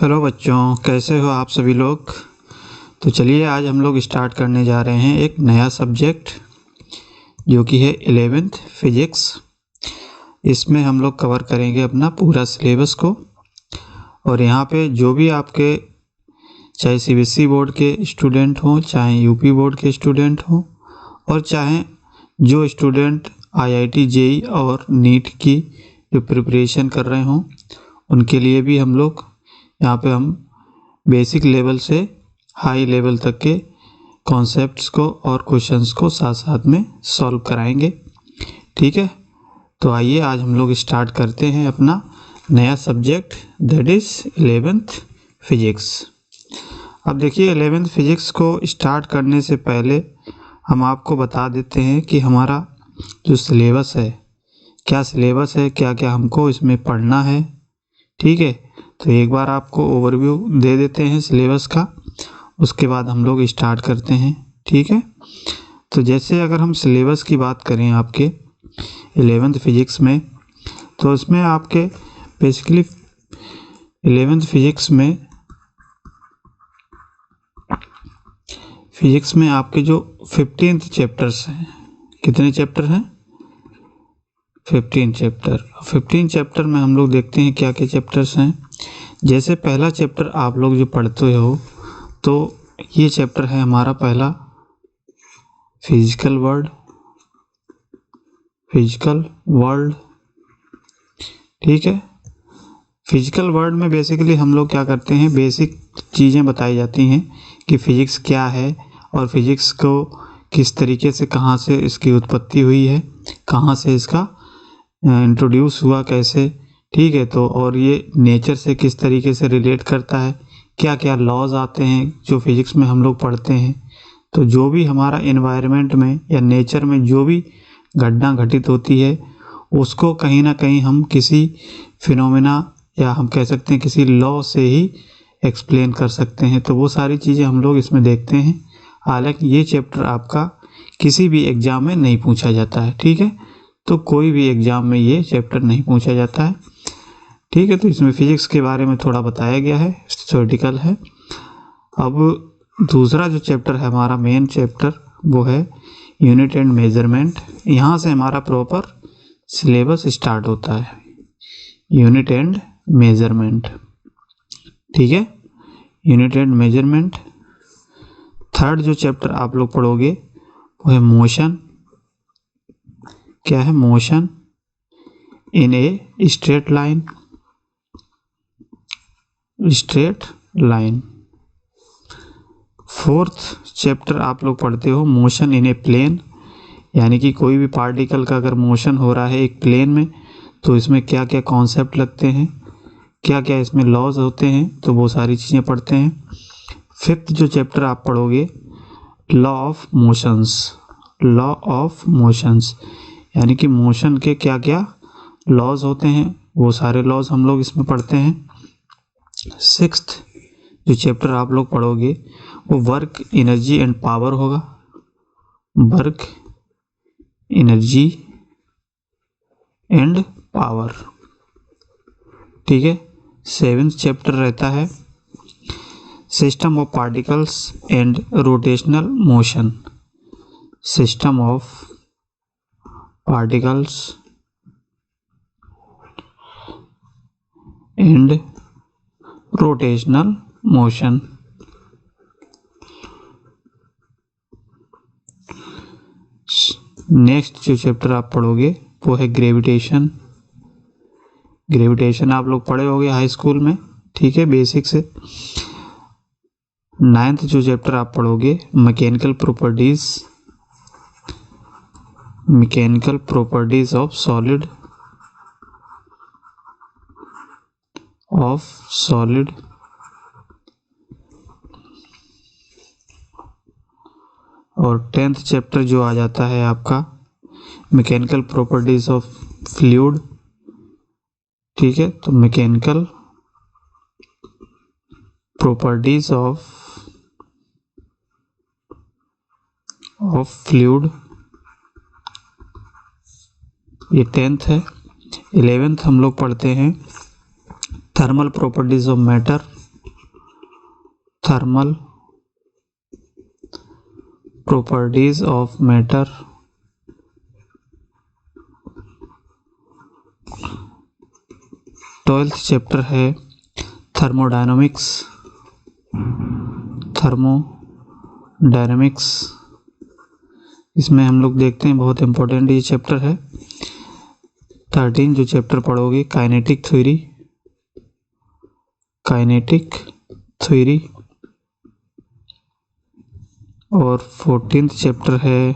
Hello बच्चों, कैसे हो आप सभी लोग। तो चलिए आज हम लोग स्टार्ट करने जा रहे हैं एक नया सब्जेक्ट जो कि है 11th फिजिक्स। इसमें हम लोग कवर करेंगे अपना पूरा सिलेबस को। और यहाँ पे जो भी आपके चाहे सीबीएसई बोर्ड के स्टूडेंट हों, चाहे यूपी बोर्ड के स्टूडेंट हों, और चाहे जो स्टूडेंट आईआईटी जेईई और नीट की जो प्रिपरेशन कर रहे हों, उनके लिए भी हम लोग यहाँ पे हम बेसिक लेवल से हाई लेवल तक के कॉन्सेप्ट्स को और क्वेश्चंस को साथ साथ में सॉल्व कराएंगे। ठीक है, तो आइए आज हम लोग स्टार्ट करते हैं अपना नया subject, that is 11th physics. अब देखिए 11th फिजिक्स को स्टार्ट करने से पहले हम आपको बता देते हैं कि हमारा जो सिलेबस है, क्या सिलेबस है, क्या क्या हमको इसमें पढ़ना है। ठीक है, तो एक बार आपको ओवरव्यू दे देते हैं सिलेबस का, उसके बाद हम लोग स्टार्ट करते हैं। ठीक है, तो जैसे अगर हम सिलेबस की बात करें आपके 11th फिजिक्स में, तो इसमें आपके बेसिकली 11th फिजिक्स में आपके जो 15th चैप्टर्स हैं, कितने चैप्टर हैं? 15 चैप्टर। 15 चैप्टर में हम लोग देखते हैं क्या क्या चैप्टर्स हैं। जैसे पहला चैप्टर आप लोग जो पढ़ते हो, तो ये चैप्टर है हमारा पहला, फिजिकल वर्ल्ड। ठीक है, फिजिकल वर्ल्ड में बेसिकली हम लोग क्या करते हैं, बेसिक चीज़ें बताई जाती हैं कि फिजिक्स क्या है और फिजिक्स को किस तरीके से, कहाँ से इसकी उत्पत्ति हुई है, कहाँ से इसका इंट्रोड्यूस हुआ, कैसे। ठीक है, तो और ये नेचर से किस तरीके से रिलेट करता है, क्या क्या लॉज आते हैं जो फिजिक्स में हम लोग पढ़ते हैं। तो जो भी हमारा एनवायरनमेंट में या नेचर में जो भी घटना घटित होती है, उसको कहीं ना कहीं हम किसी फिनोमेना या हम कह सकते हैं किसी लॉ से ही एक्सप्लेन कर सकते हैं। तो वो सारी चीज़ें हम लोग इसमें देखते हैं। हालांकि ये चैप्टर आपका किसी भी एग्ज़ाम में नहीं पूछा जाता है। ठीक है, तो कोई भी एग्ज़ाम में ये चैप्टर नहीं पूछा जाता है। ठीक है, तो इसमें फिजिक्स के बारे में थोड़ा बताया गया है, थ्योरेटिकल है। अब दूसरा जो चैप्टर है हमारा मेन चैप्टर, वो है यूनिट एंड मेजरमेंट। यहाँ से हमारा प्रॉपर सिलेबस स्टार्ट होता है, यूनिट एंड मेजरमेंट। ठीक है, यूनिट एंड मेजरमेंट। थर्ड जो चैप्टर आप लोग पढ़ोगे वो है मोशन। क्या है? Motion in a straight line. Fourth chapter आप लोग पढ़ते हो मोशन इन ए प्लेन, यानी कि कोई भी पार्टिकल का अगर मोशन हो रहा है एक प्लेन में, तो इसमें क्या क्या कॉन्सेप्ट लगते हैं, क्या क्या इसमें लॉज होते हैं, तो वो सारी चीज़ें पढ़ते हैं। फिफ्थ जो चैप्टर आप पढ़ोगे, लॉ ऑफ मोशंस, यानी कि मोशन के क्या क्या लॉज होते हैं, वो सारे लॉज हम लोग इसमें पढ़ते हैं। सिक्स्थ जो चैप्टर आप लोग पढ़ोगे वो वर्क, एनर्जी एंड पावर होगा, वर्क, एनर्जी एंड पावर। ठीक है, सेवेंथ चैप्टर रहता है system of particles and rotational motion, system of particles and rotational motion. Next जो चैप्टर आप पढ़ोगे वो है ग्रेविटेशन। आप लोग पढ़े होंगे हाई स्कूल में। ठीक है, बेसिक से। नाइन्थ जो चैप्टर आप पढ़ोगे मैकेनिकल प्रॉपर्टीज ऑफ सॉलिड और 10th चैप्टर जो आ जाता है आपका मैकेनिकल प्रॉपर्टीज ऑफ फ्लूइड। ठीक है, तो मैकेनिकल प्रॉपर्टीज ऑफ फ्लूइड, ये 10th है। 11th हम लोग पढ़ते हैं thermal properties of matter, thermal properties of matter, 12th chapter है थर्मोडायनामिक्स, इसमें हम लोग देखते हैं बहुत इंपॉर्टेंट ये चैप्टर है। 13 जो चैप्टर पढ़ोगे काइनेटिक थ्योरी, और 14th चैप्टर है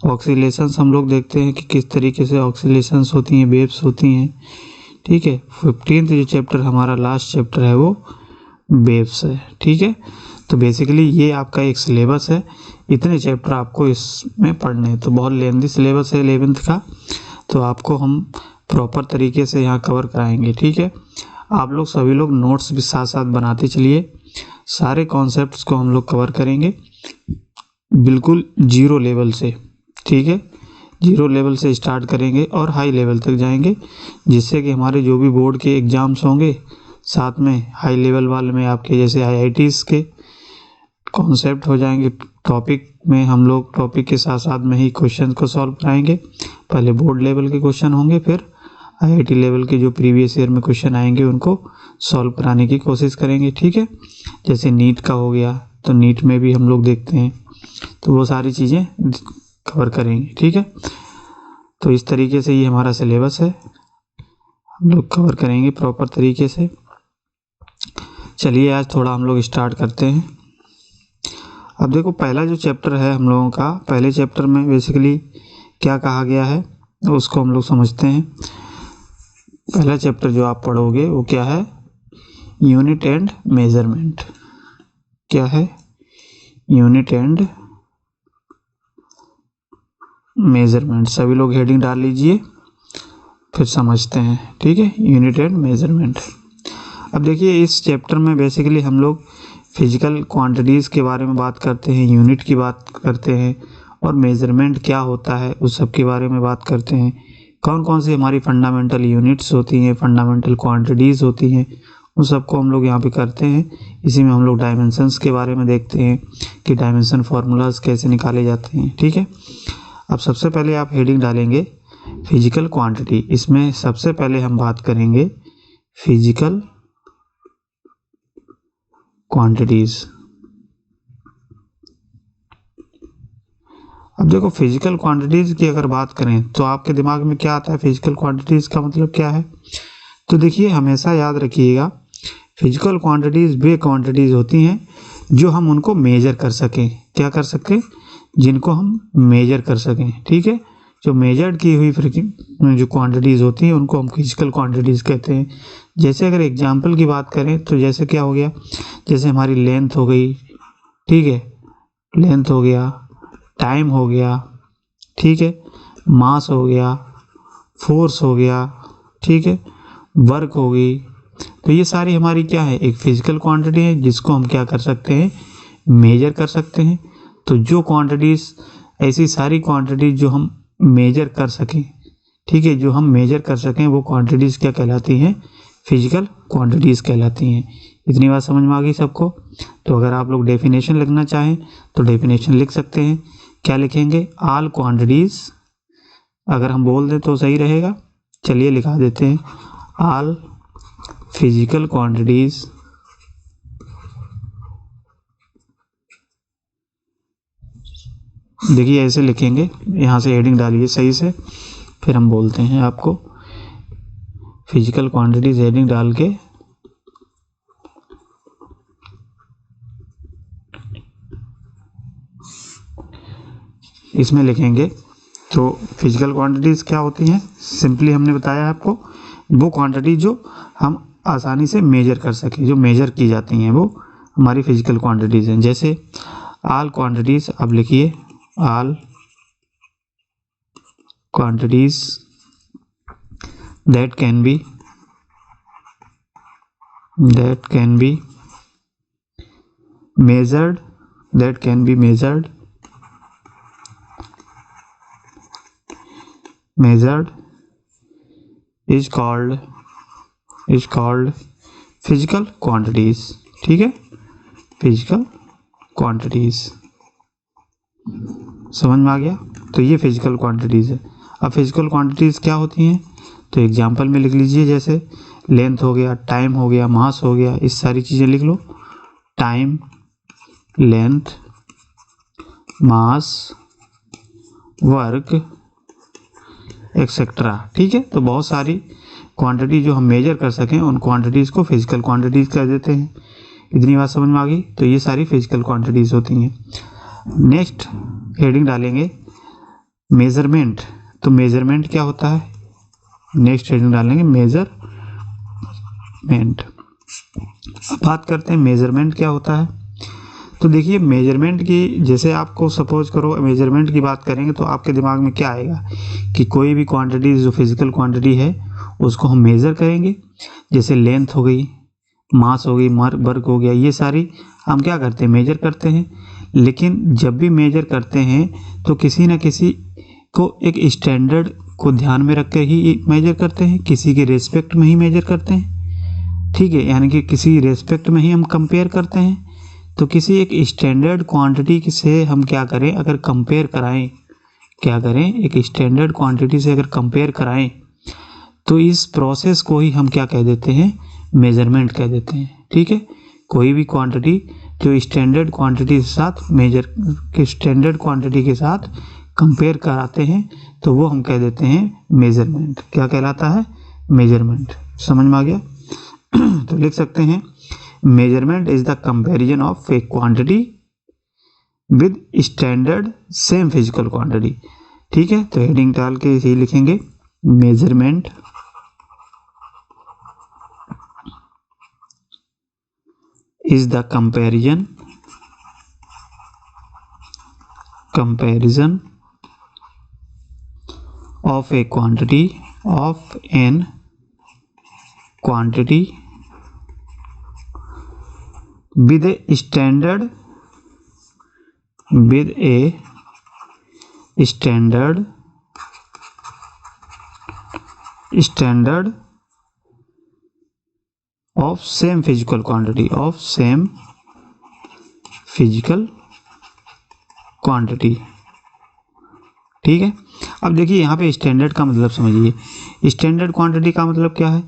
ऑक्सीलेशंस हम लोग देखते हैं कि किस तरीके से ऑक्सीलेशंस होती हैं, वेव्स होती हैं, ठीक है। 15th जो चैप्टर हमारा लास्ट चैप्टर है वो वेव्स है, ठीक है। तो बेसिकली ये आपका एक सिलेबस है, इतने चैप्टर आपको इसमें पढ़ने हैं। तो बहुत लेंथी सिलेबस है 11th का, तो आपको हम प्रॉपर तरीके से यहाँ कवर कराएंगे, ठीक है। आप लोग सभी लोग नोट्स भी साथ साथ बनाते चलिए, सारे कॉन्सेप्ट्स को हम लोग कवर करेंगे बिल्कुल जीरो लेवल से, ठीक है। जीरो लेवल से स्टार्ट करेंगे और हाई लेवल तक जाएंगे, जिससे कि हमारे जो भी बोर्ड के एग्ज़ाम्स होंगे साथ में हाई लेवल वाले में आपके जैसे IITs के कॉन्सेप्ट हो जाएंगे। टॉपिक में हम लोग टॉपिक के साथ साथ में ही क्वेश्चन को सॉल्व कराएंगे। पहले बोर्ड लेवल के क्वेश्चन होंगे, फिर IIT लेवल के जो प्रीवियस ईयर में क्वेश्चन आएंगे उनको सॉल्व कराने की कोशिश करेंगे, ठीक है। जैसे नीट का हो गया तो नीट में भी हम लोग देखते हैं, तो वो सारी चीज़ें कवर करेंगे, ठीक है। तो इस तरीके से ये हमारा सिलेबस है, हम लोग कवर करेंगे प्रॉपर तरीके से। चलिए आज थोड़ा हम लोग स्टार्ट करते हैं। अब देखो पहला जो चैप्टर है हम लोगों का, पहले चैप्टर में बेसिकली क्या कहा गया है उसको हम लोग समझते हैं। पहला चैप्टर जो आप पढ़ोगे वो क्या है, यूनिट एंड मेजरमेंट। क्या है, यूनिट एंड मेजरमेंट। सभी लोग हेडिंग डाल लीजिए, फिर समझते हैं, ठीक है। Unit and measurement. अब देखिए इस चैप्टर में बेसिकली हम लोग फिजिकल क्वांटिटीज़ के बारे में बात करते हैं, यूनिट की बात करते हैं, और मेजरमेंट क्या होता है उस सब के बारे में बात करते हैं। कौन कौन सी हमारी फंडामेंटल यूनिट्स होती हैं, फंडामेंटल क्वांटिटीज़ होती हैं, उन सबको हम लोग यहाँ पे करते हैं। इसी में हम लोग डायमेंशंस के बारे में देखते हैं कि डायमेंशन फार्मूलाज कैसे निकाले जाते हैं, ठीक है। अब सबसे पहले आप हेडिंग डालेंगे फिजिकल क्वांटिटी। इसमें सबसे पहले हम बात करेंगे फिजिकल क्वांटिटीज। अब देखो फिजिकल क्वांटिटीज की अगर बात करें तो आपके दिमाग में क्या आता है, फिजिकल क्वांटिटीज का मतलब क्या है। तो देखिए हमेशा याद रखिएगा, फिजिकल क्वांटिटीज वे क्वांटिटीज होती हैं जो हम उनको मेजर कर सकें। क्या कर सकें, जिनको हम मेजर कर सकें, ठीक है। जो मेजर्ड की हुई जो क्वांटिटीज़ होती हैं उनको हम फिजिकल क्वांटिटीज़ कहते हैं। जैसे अगर एग्जांपल की बात करें तो जैसे क्या हो गया, जैसे हमारी लेंथ हो गई, ठीक है, लेंथ हो गया, टाइम हो गया, ठीक है, मास हो गया, फोर्स हो गया, ठीक है, वर्क हो गई। तो ये सारी हमारी क्या है, एक फिजिकल क्वांटिटी है जिसको हम क्या कर सकते हैं, मेजर कर सकते हैं। तो जो क्वांटिटीज़, ऐसी सारी क्वांटिटीज़ जो हम मेजर कर सकें, ठीक है, जो हम मेजर कर सकें वो क्वांटिटीज़ क्या कहलाती हैं, फिजिकल क्वांटिटीज़ कहलाती हैं। इतनी बात समझ में आ गई सबको। तो अगर आप लोग डेफिनेशन लिखना चाहें तो डेफिनेशन लिख सकते हैं। क्या लिखेंगे, ऑल क्वांटिटीज़। अगर हम बोल दें तो सही रहेगा, चलिए लिखा देते हैं, ऑल फिजिकल क्वांटिटीज़ देखिए ऐसे लिखेंगे, यहाँ से हेडिंग डालिए सही से, फिर हम बोलते हैं आपको। फिजिकल क्वांटिटीज हेडिंग डाल के इसमें लिखेंगे। तो फिजिकल क्वांटिटीज क्या होती हैं, सिंपली हमने बताया आपको, वो क्वांटिटी जो हम आसानी से मेजर कर सकें, जो मेजर की जाती हैं वो हमारी फिजिकल क्वांटिटीज़ हैं। जैसे ऑल क्वांटिटीज़, अब लिखिए all quantities that can be measured is called physical quantities, ठीक है, फिजिकल क्वांटिटीज, समझ में आ गया। तो ये फिजिकल क्वांटिटीज है। अब फिजिकल क्वांटिटीज क्या होती हैं, तो एग्जांपल में लिख लीजिए, जैसे लेंथ हो गया, टाइम हो गया, मास हो गया, इस सारी चीज़ें लिख लो। टाइम, लेंथ, मास, वर्क, एक्सेट्रा, ठीक है। तो बहुत सारी क्वांटिटी जो हम मेजर कर सकें उन क्वांटिटीज़ को फिजिकल क्वांटिटीज़ कर देते हैं। इतनी बात समझ में आ गई। तो ये सारी फिजिकल क्वांटिटीज़ होती हैं। नेक्स्ट हेडिंग डालेंगे मेजरमेंट। तो मेजरमेंट क्या होता है, नेक्स्ट हेडिंग डालेंगे मेजरमेंट। अब बात करते हैं मेजरमेंट क्या होता है। तो देखिए मेजरमेंट की, जैसे आपको सपोज करो मेजरमेंट की बात करेंगे तो आपके दिमाग में क्या आएगा कि कोई भी क्वांटिटी जो फिजिकल क्वांटिटी है उसको हम मेज़र करेंगे। जैसे लेंथ हो गई, मास हो गई, वर्क हो गया, ये सारी हम क्या करते हैं, मेजर करते हैं। लेकिन जब भी मेजर करते हैं तो किसी न किसी को एक स्टैंडर्ड को ध्यान में रख कर ही मेजर करते हैं, किसी के रेस्पेक्ट में ही मेजर करते हैं, ठीक है, यानी कि किसी रेस्पेक्ट में ही हम कंपेयर करते हैं। तो किसी एक स्टैंडर्ड क्वांटिटी से हम क्या करें, अगर कंपेयर कराएं, क्या करें, एक स्टैंडर्ड क्वांटिटी से अगर कंपेयर कराएं तो इस प्रोसेस को ही हम क्या कह देते हैं, मेजरमेंट कह देते हैं, ठीक है। कोई भी क्वांटिटी जो स्टैंडर्ड क्वांटिटी के साथ स्टैंडर्ड क्वांटिटी के साथ कंपेयर कराते हैं तो वो हम कह देते हैं मेजरमेंट। क्या कहलाता है, मेजरमेंट। समझ में आ गया। तो लिख सकते हैं measurement is the comparison of A quantity with standard same physical quantity, ठीक है। तो हेडिंग डाल के इसे लिखेंगे measurement is the comparison of a quantity with a standard of same physical quantity, ठीक है। अब देखिए यहाँ पे स्टैंडर्ड का मतलब समझिए। स्टैंडर्ड क्वांटिटी का मतलब क्या है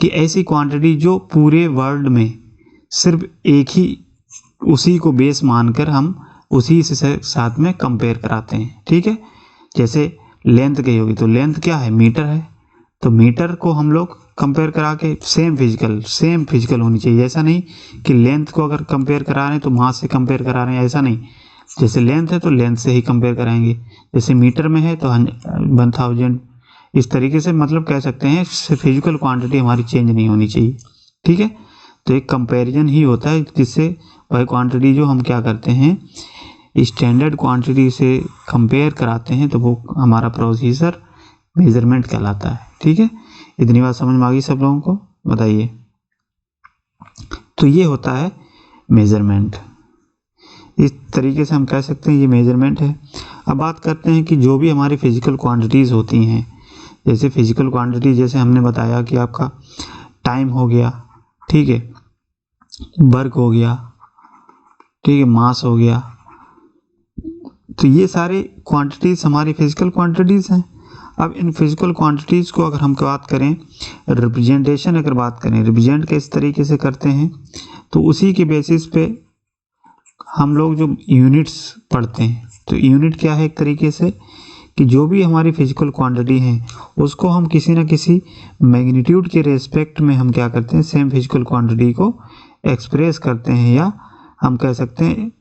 कि ऐसी क्वांटिटी जो पूरे वर्ल्ड में सिर्फ एक ही, उसी को बेस मानकर हम उसी से साथ में कंपेयर कराते हैं, ठीक है। जैसे लेंथ की होगी तो लेंथ क्या है, मीटर है, तो मीटर को हम लोग कंपेयर करा के सेम फिजिकल होनी चाहिए। ऐसा नहीं कि लेंथ को अगर कंपेयर करा रहे हैं तो मास से कंपेयर करा रहे हैं, ऐसा नहीं। जैसे लेंथ है तो लेंथ से ही कंपेयर कराएंगे, जैसे मीटर में है तो 1000, इस तरीके से मतलब कह सकते हैं फिजिकल क्वांटिटी हमारी चेंज नहीं होनी चाहिए, ठीक है। तो एक कंपैरिजन ही होता है जिससे वह क्वांटिटी जो हम क्या करते हैं स्टैंडर्ड क्वांटिटी से कंपेयर कराते हैं तो वो हमारा प्रोसीजर मेजरमेंट कहलाता है, ठीक है। इतनी बात समझ में आ गई सब लोगों को, बताइए। तो ये होता है मेजरमेंट। इस तरीके से हम कह सकते हैं ये मेजरमेंट है। अब बात करते हैं कि जो भी हमारी फिजिकल क्वांटिटीज़ होती हैं, जैसे फिजिकल क्वांटिटी जैसे हमने बताया कि आपका टाइम हो गया, ठीक है, वर्क हो गया, ठीक है, मास हो गया, तो ये सारे क्वांटिटीज़ हमारी फिजिकल क्वांटिटीज़ हैं। अब इन फिजिकल क्वांटिटीज़ को अगर हम बात करें रिप्रेजेंटेशन, अगर बात करें रिप्रेजेंट किस तरीके से करते हैं तो उसी के बेसिस पे हम लोग जो यूनिट्स पढ़ते हैं, तो यूनिट क्या है, एक तरीके से कि जो भी हमारी फिजिकल क्वांटिटी है उसको हम किसी न किसी मैग्नीट्यूड के रेस्पेक्ट में हम क्या करते हैं, सेम फिजिकल क्वांटिटी को एक्सप्रेस करते हैं, या हम कह सकते हैं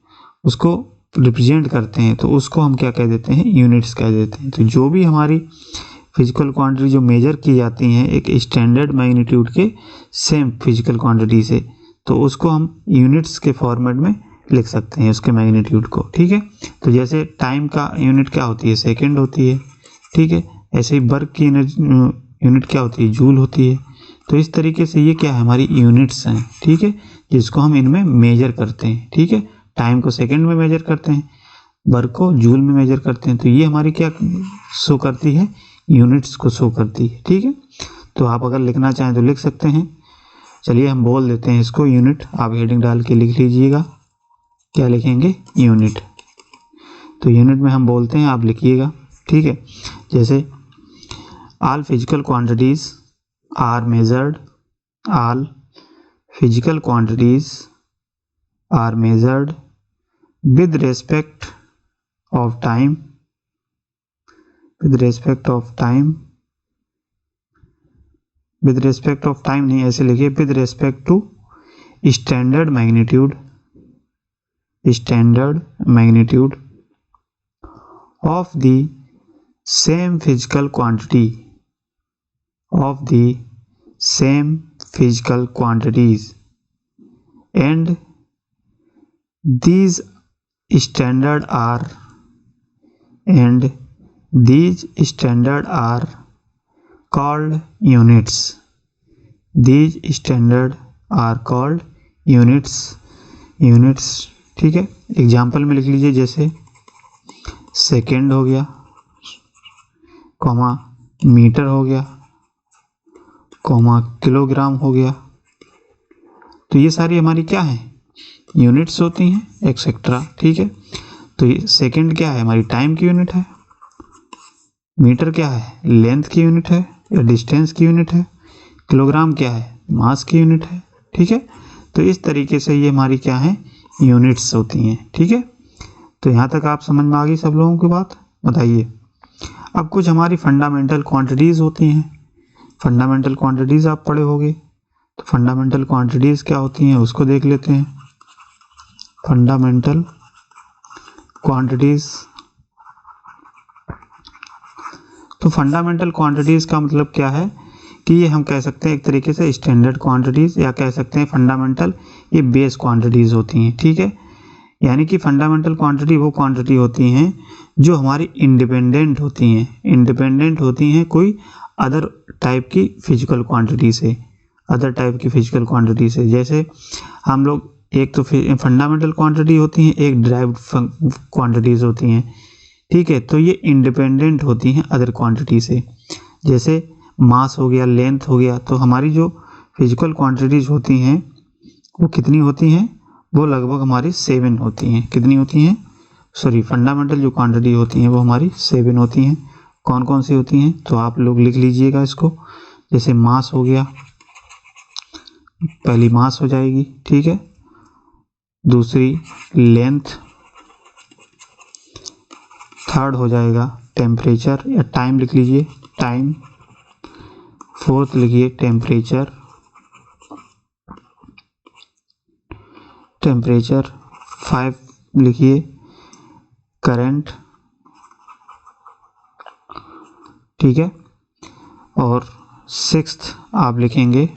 उसको रिप्रेजेंट करते हैं, तो उसको हम क्या कह देते हैं, यूनिट्स कह देते हैं। तो जो भी हमारी फिजिकल क्वांटिटी जो मेजर की जाती हैं एक स्टैंडर्ड मैग्नीट्यूड के सेम फिजिकल क्वांटिटी से, तो उसको हम यूनिट्स के फॉर्मेट में लिख सकते हैं उसके मैग्नीट्यूड को, ठीक है। तो जैसे टाइम का यूनिट क्या होती है, सेकंड होती है, ठीक है। ऐसे ही वर्क की यूनिट क्या होती है, जूल होती है। तो इस तरीके से ये क्या है, हमारी यूनिट्स हैं, ठीक है, जिसको हम इनमें मेजर करते हैं, ठीक है। टाइम को सेकंड में मेजर करते हैं, वर्क को जूल में मेजर करते हैं। तो ये हमारी क्या शो करती है, यूनिट्स को शो करती है, ठीक है। तो आप अगर लिखना चाहें तो लिख सकते हैं चलिए हम बोल देते हैं इसको यूनिट, आप हेडिंग डाल के लिख लीजिएगा, क्या लिखेंगे, यूनिट। तो यूनिट में हम बोलते हैं, आप लिखिएगा, ठीक है। जैसे all physical quantities are measured, all physical quantities are measured with respect of time, with respect of time, with respect of time नहीं, ऐसे लिखिए, with respect to standard magnitude, standard magnitude of the same physical quantity, of the same physical quantities, and these standard are, and these standard are called units, these standard are called units, units, ठीक है। Example में लिख लीजिए, जैसे second हो गया, comma metre हो गया, कॉमा किलोग्राम हो गया। तो ये सारी हमारी क्या है, यूनिट्स होती हैं, एक्सेट्रा, ठीक है। तो ये सेकंड क्या है, हमारी टाइम की यूनिट है, मीटर क्या है, लेंथ की यूनिट है या डिस्टेंस की यूनिट है, किलोग्राम क्या है, मास की यूनिट है, ठीक है। तो इस तरीके से ये हमारी क्या है, यूनिट्स होती हैं, ठीक है। तो यहाँ तक आप समझ में आ गई सब लोगों की बात, बताइए। अब कुछ हमारी फंडामेंटल क्वांटिटीज़ होती हैं, फंडामेंटल क्वांटिटीज़ आप पढ़े होंगे, तो फंडामेंटल क्वांटिटीज़ क्या होती हैं उसको देख लेते हैं। फंडामेंटल क्वांटिटीज, तो फंडामेंटल क्वांटिटीज का मतलब क्या है कि ये हम कह सकते हैं एक तरीके से स्टैंडर्ड क्वांटिटीज, या कह सकते हैं फंडामेंटल, ये बेस क्वांटिटीज होती हैं, ठीक है। यानी कि फंडामेंटल क्वांटिटी वो क्वांटिटी होती हैं जो हमारी इंडिपेंडेंट होती हैं, इंडिपेंडेंट होती हैं कोई अदर टाइप की फिजिकल क्वांटिटी से, अदर टाइप की फिजिकल क्वांटिटी से। जैसे हम लोग, एक तो फंडामेंटल क्वांटिटी होती हैं, एक ड्राइव्ड क्वांटिटीज़ होती हैं, ठीक है। तो ये इंडिपेंडेंट होती हैं अदर क्वांटिटी से। जैसे मास हो गया, लेंथ हो गया, तो हमारी जो फिजिकल क्वांटिटीज़ होती हैं वो कितनी होती हैं, वो लगभग हमारी 7 होती हैं। कितनी होती हैं, सॉरी, फंडामेंटल जो क्वांटिटी होती हैं वो हमारी 7 होती हैं। कौन कौन सी होती हैं, तो आप लोग लिख लीजिएगा इसको। जैसे मास हो गया, पहली मास हो जाएगी, ठीक है। दूसरी लेंथ, थर्ड हो जाएगा टेम्परेचर या टाइम, लिख लीजिए टाइम, फोर्थ लिखिए टेम्परेचर, टेम्परेचर, 5 लिखिए करंट, ठीक है। और 6th आप लिखेंगे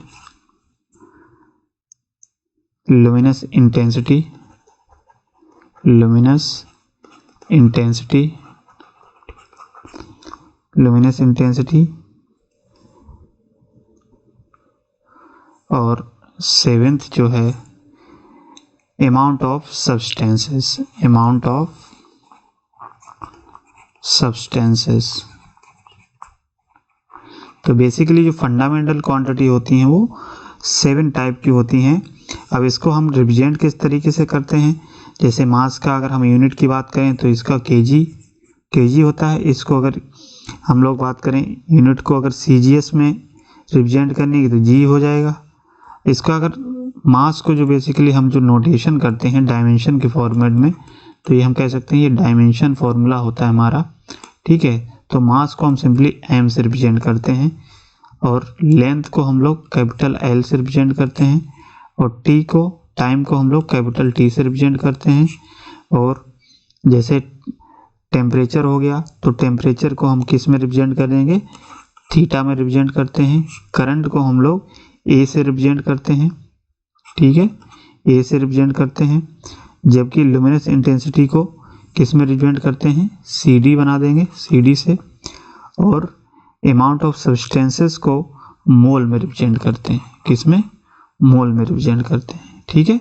luminous intensity, luminous intensity, luminous intensity. और 7th जो है amount of substances, amount of substances. तो बेसिकली जो फंडामेंटल क्वांटिटी होती हैं वो 7 टाइप की होती हैं। अब इसको हम रिप्रेजेंट किस तरीके से करते हैं, जैसे मास का अगर हम यूनिट की बात करें तो इसका केजी होता है। इसको अगर हम लोग बात करें यूनिट को अगर सीजीएस में रिप्रेजेंट करने की तो जी हो जाएगा। इसका अगर मास को जो बेसिकली हम जो नोटेशन करते हैं डायमेंशन के फॉर्मेट में, तो ये हम कह सकते हैं ये डायमेंशन फॉर्मूला होता है हमारा, ठीक है। तो मास को हम सिंपली एम से रिप्रेजेंट करते हैं, और लेंथ को हम लोग कैपिटल एल से रिप्रेजेंट करते हैं, और टी को, टाइम को हम लोग कैपिटल टी से रिप्रेजेंट करते हैं। और जैसे टेम्परेचर हो गया, तो टेम्परेचर को हम किस में रिप्रेजेंट करेंगे, थीटा में रिप्रेजेंट करते हैं। करंट को हम लोग ए से रिप्रेजेंट करते हैं, ठीक है, ए से रिप्रेजेंट करते हैं। जबकि लुमिनस इंटेंसिटी को किस में रिप्रेजेंट करते हैं, सी डी बना देंगे, सी डी से। और अमाउंट ऑफ सब्सटेंसेस को मोल में रिप्रेजेंट करते हैं, किस में, मोल में रिप्रेजेंट करते हैं, ठीक है।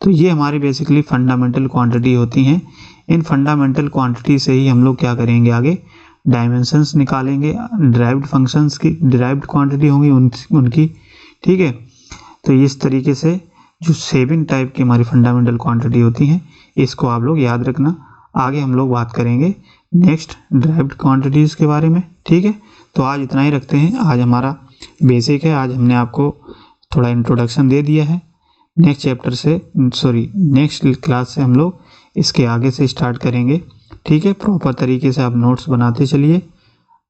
तो ये हमारी बेसिकली फंडामेंटल क्वांटिटी होती हैं। इन फंडामेंटल क्वांटिटी से ही हम लोग क्या करेंगे, आगे डायमेंशंस निकालेंगे, डिराइव्ड फंक्शंस की डिराइव्ड क्वांटिटी होंगी उनकी, ठीक है। तो इस तरीके से जो 7 टाइप की हमारी फंडामेंटल क्वांटिटी होती हैं, इसको आप लोग याद रखना। आगे हम लोग बात करेंगे नेक्स्ट ड्राइव्ड क्वांटिटीज़ के बारे में, ठीक है। तो आज इतना ही रखते हैं। आज हमारा बेसिक है, आज हमने आपको थोड़ा इंट्रोडक्शन दे दिया है। नेक्स्ट क्लास से हम लोग इसके आगे से स्टार्ट करेंगे, ठीक है। प्रॉपर तरीके से आप नोट्स बनाते चलिए,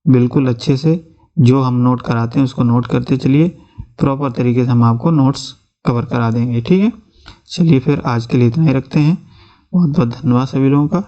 बिल्कुल अच्छे से जो हम नोट कराते हैं उसको नोट करते चलिए। प्रॉपर तरीके से हम आपको नोट्स कवर करा देंगे, ठीक है। चलिए फिर आज के लिए इतना ही रखते हैं। बहुत बहुत धन्यवाद सभी लोगों का।